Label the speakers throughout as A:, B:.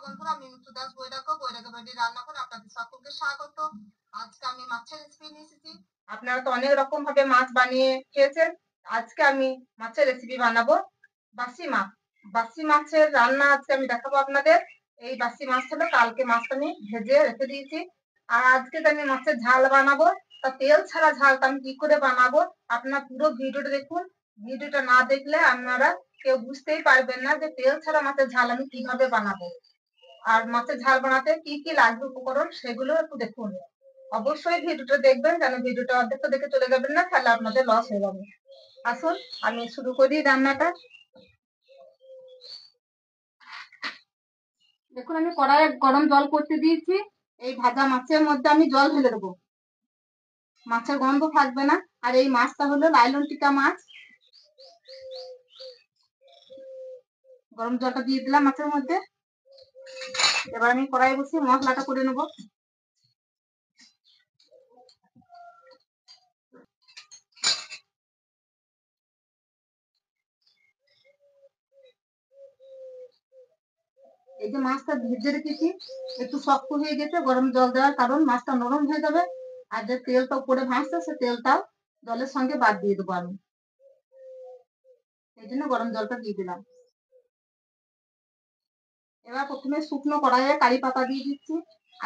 A: বন্ধুরা, আমি মিঠু দাস বৈরাগ্য বাড়ি রান্না করে আপনাদের সকলকে স্বাগত। আজকে আমি মাছের রেসিপি নিয়ে এসেছি। আপনারা তো অনেক রকম ভাবে মাছ বানিয়ে খেয়েছেন। আজকে আমি মাছের রেসিপি বানাবো বাসি মাছ। বাসি মাছের রান্না আজকে আমি দেখাবো আপনাদের। এই বাসি মাছ হলো, কালকে মাছটা আমি ভেজে রেখে দিয়েছি। আর আজকে আমি মাছের ঝাল বানাবো। তা তেল ছাড়া ঝালটা আমি কি করে বানাবো, আপনারা পুরো ভিডিওটা দেখুন। ভিডিওটা না দেখলে আপনারা কেউ বুঝতেই পারবেন না যে তেল ছাড়া মাছের ঝাল আমি কিভাবে বানাবো। আর মাছের ঝাল বানাতে কি কি লাগবে উপকরণ সেগুলো একটু দেখুন। অবশ্যই ভিডিওটা দেখবেন, যেন ভিডিওটা অর্ধেক দেখে চলে যাবেন না, তাহলে আপনাদের লস হয়ে যাবে। আসুন আমি শুরু করি রান্নাটা। দেখুন, আমি কড়াইয়ে গরম জল করতে দিয়েছি। এই ভাজা মাছের মধ্যে আমি জল ঢেলে দেবো, মাছের গন্ধ থাকবে না। আর এই মাছটা হলো লাইলন টিকা মাছ। গরম জলটা দিয়ে দিলাম মাছের মধ্যে। এবার আমি কড়াই বসিয়ে মশলাটা করে নেবো। এই যে মাছটা ভেজে রেখেছি, একটু শক্ত হয়ে গেছে গরম জল দেওয়ার কারণ মাছটা নরম হয়ে যাবে। আর যে তেলটা উপরে ভাসছে সে তেলটাও জলের সঙ্গে বাদ দিয়ে দেবো আমি, এই জন্য গরম জলটা দিয়ে দিলাম। এবার প্রথমে শুকনো কড়াইয়ে কারি পাতা দিয়ে দিচ্ছি।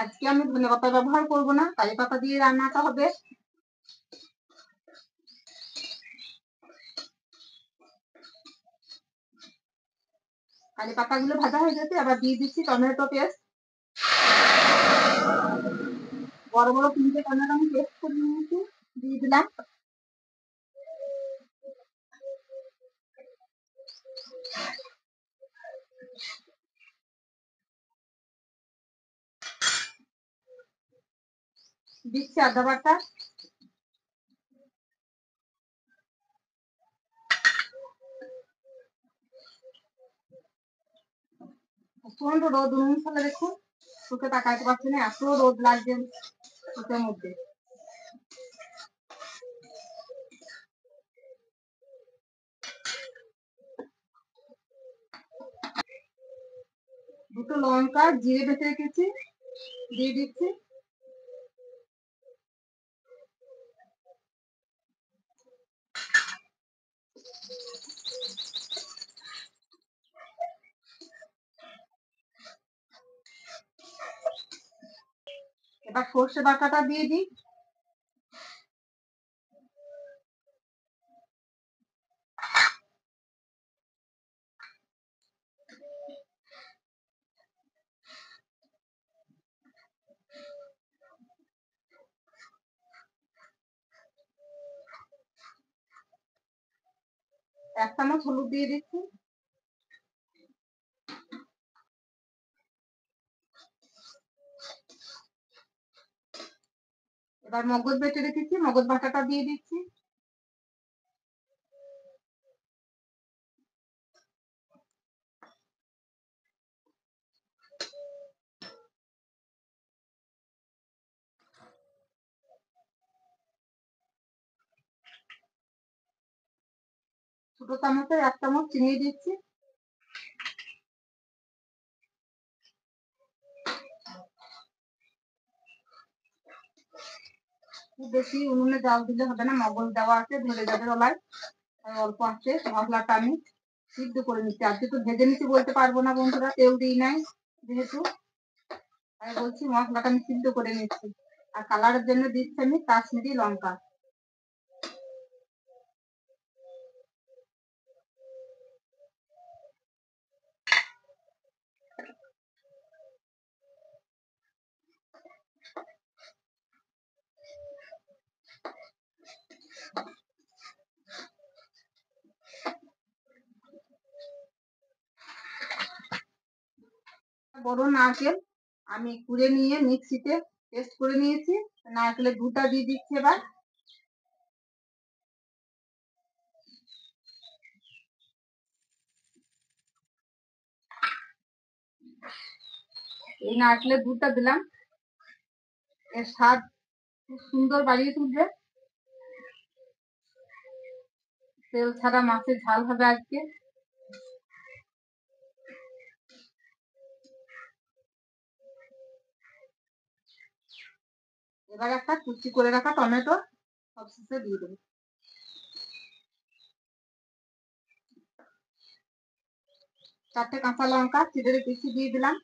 A: আজকে আমি ধনে পাতা ব্যবহার করবো না, কারি পাতা দিয়ে রান্নাটা হবে। কারি পাতাগুলো ভাজা হয়ে গেছে, এবার দিয়ে দিচ্ছি টমেটো পেস্ট। বড় বড় 3টে টমেটো আমি পেস্ট করে নিয়েছি, দিয়ে দিলাম। দিচ্ছি আদা বাটা, প্রচন্ড রোদ অনুসারে দেখুন, চোখে তাকাইতে পারছি না, এত রোদ লাগছে চোখের মধ্যে। দুটো লঙ্কা জিরে বেটে রেখেছি, দিয়ে দিচ্ছি। এবার সর্ষে বাটাটা দিয়ে দিই। এক চামচ হলুদ দিয়ে দিচ্ছি। এবার মগজ বেটে রেখেছি, মগজ বাটাটা দিয়ে দিচ্ছি। ছোট চামচে 1 চামচ চিনি দিচ্ছি। খুব বেশি উনুনে জাল দিলে হবে না, মগজ দেওয়া আছে, ধরে যাবে গলায়। অল্প আছে মশলাটা আমি সিদ্ধ করে নিচ্ছি। আজকে তো ভেজে নিচ্ছি বলতে পারবো না বন্ধুরা, তেল দিই নাই যেহেতু, আমি বলছি মশলাটা আমি সিদ্ধ করে নিচ্ছি। আর কালারের জন্য দিচ্ছি আমি কাশ্মীরি লঙ্কা। বড় নারকেল আমি কুড়ে নিয়ে মিক্সিতে পেস্ট করে নিয়েছি, নারকেলের দুধটা দিয়ে দিচ্ছি। এবার এই নারকেলের দুধটা দিলাম, এর স্বাদ খুব সুন্দর বাড়িয়ে তুলবে। তেল ছাড়া মাছের ঝাল হবে আজকে। এবার একটা কুচি করে রাখা টমেটো সবশেষে দিয়ে দেবো। চারটে কাঁচা লঙ্কা চিড়ে রেখেছি দিয়ে দিলাম।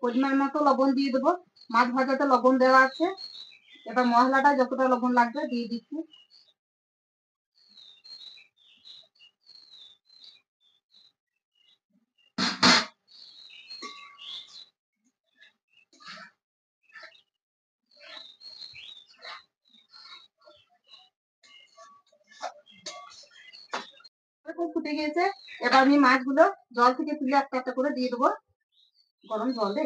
A: পরিমাণ মতো লবণ দিয়ে দেবো। মাছ ভাজাতে লবণ দেওয়া আছে। এবার মশলাটা যতটা লবণ লাগবে দিয়ে দিচ্ছি। এরকম ফুটে গিয়েছে। এবার আমি মাছগুলো জল থেকে তুলে একটা একটা করে দিয়ে দেবো গরম জলে।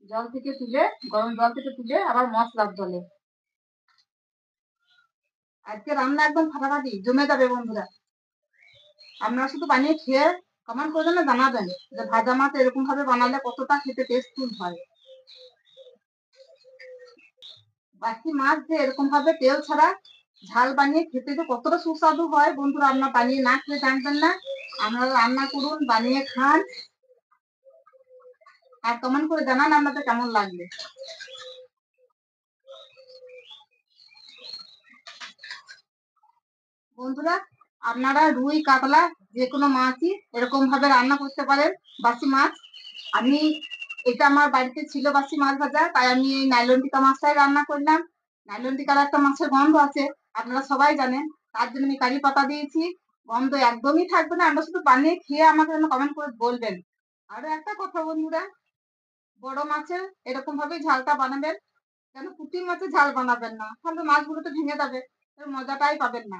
A: জল থেকে তুলে গরম জল থেকে তুলে আবার মশলার জলে। আজকে রান্না একদম ফাটাফাটি জমে যাবে বন্ধুরা। আপনারা শুধু বানিয়ে খেয়ে কমেন্ট করবেন না, জানাবেন যে ভাজা মাছ এরকম ভাবে বানালে কতটা খেতে টেস্টফুল হয়। বাকি মাছ যে এরকম ভাবে তেল ছাড়া ঝাল বানিয়ে খেতে যে কতটা সুস্বাদু হয় বন্ধুরা, আপনারা বানিয়ে না খেলে জানবেন না। আপনারা রান্না করুন, বানিয়ে খান, আর কমেন্ট করে জানান আপনাদের কেমন লাগবে। বন্ধুরা আপনারা রুই কাতলা যে কোনো মাছই এরকম ভাবে রান্না করতে পারেন। বাসি মাছ আমি এটা আমার বাড়িতে ছিল বাসি মাছ ভাজা, তাই আমি এই নাইলন টিকা মাছটাই রান্না করলাম। নাইলন টিকার একটা মাছের গন্ধ আছে, আপনারা সবাই জানেন, তার জন্য আমি কারি পাতা দিয়েছি। গন্ধ একদমই থাকবে না, আমরা শুধু বানিয়ে খেয়ে আমাকে কমেন্ট করে বলবেন। আরো একটা কথা বন্ধুরা, বড় মাছের এরকম ভাবে ঝালটা বানাবেন, কেন পুঁটি মাছের ঝাল বানাবেন না, তাহলে মাছগুলো তো ভেঙে যাবে, এর মজাটাই পাবেন না।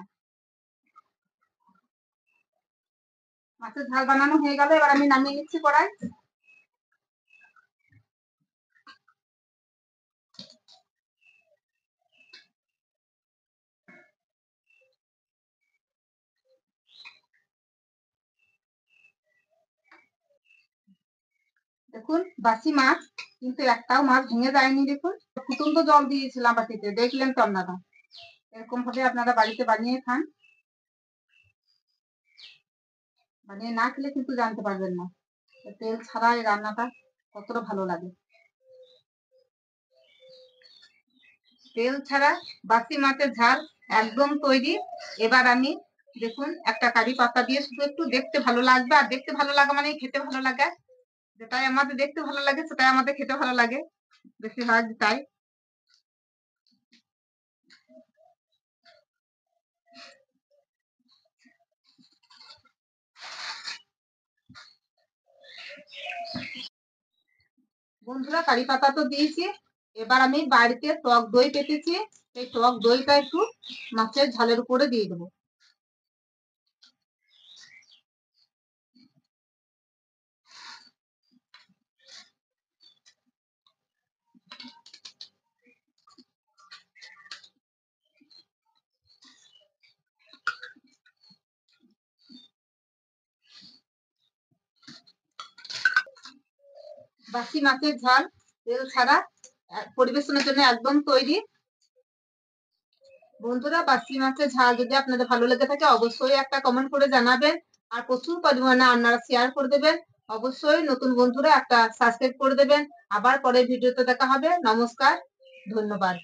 A: মাছের ঝাল বানানো হয়ে গেল, এবার আমি নামিয়ে নিচ্ছি কড়াই। দেখুন বাসি মাছ কিন্তু একটাও মাছ ভেঙে যায়নি। দেখুন ফুটন্ত জল দিয়েছিলাম বাটিতে, দেখলেন তো আপনারা। এরকম ভাবে আপনারা বাড়িতে বানিয়ে খান, বানিয়ে না খেলে কিন্তু জানতে পারবেন না তেল ছাড়া এই রান্নাটা কতটা ভালো লাগে। তেল ছাড়া বাসি মাছের ঝাল একদম তৈরি। এবার আমি দেখুন একটা কারি পাতা দিয়ে শুধু একটু দেখতে ভালো লাগবে, আর দেখতে ভালো লাগা মানে খেতে ভালো লাগে। যেটাই আমাদের দেখতে ভালো লাগে সেটাই আমাদের খেতে ভালো লাগে, বেশিরভাগ তাই। বন্ধুরা কারি পাতা তো দিয়েছি, এবার আমি বাড়িতে টক দই পেতেছি, এই টক দইটা একটু মাছের ঝালের উপরে দিয়ে দেবো। বাসি মাছের ঝাল তেল ছাড়া পরিবেশনের জন্য একদম তৈরি। বন্ধুরা বাসি মাছের ঝাল যদি আপনাদের ভালো লেগে থাকে অবশ্যই একটা কমেন্ট করে জানাবেন, আর প্রচুর পরিমাণে আপনারা শেয়ার করে দেবেন। অবশ্যই নতুন বন্ধুরা একটা সাবস্ক্রাইব করে দেবেন। আবার পরের ভিডিওতে দেখা হবে। নমস্কার, ধন্যবাদ।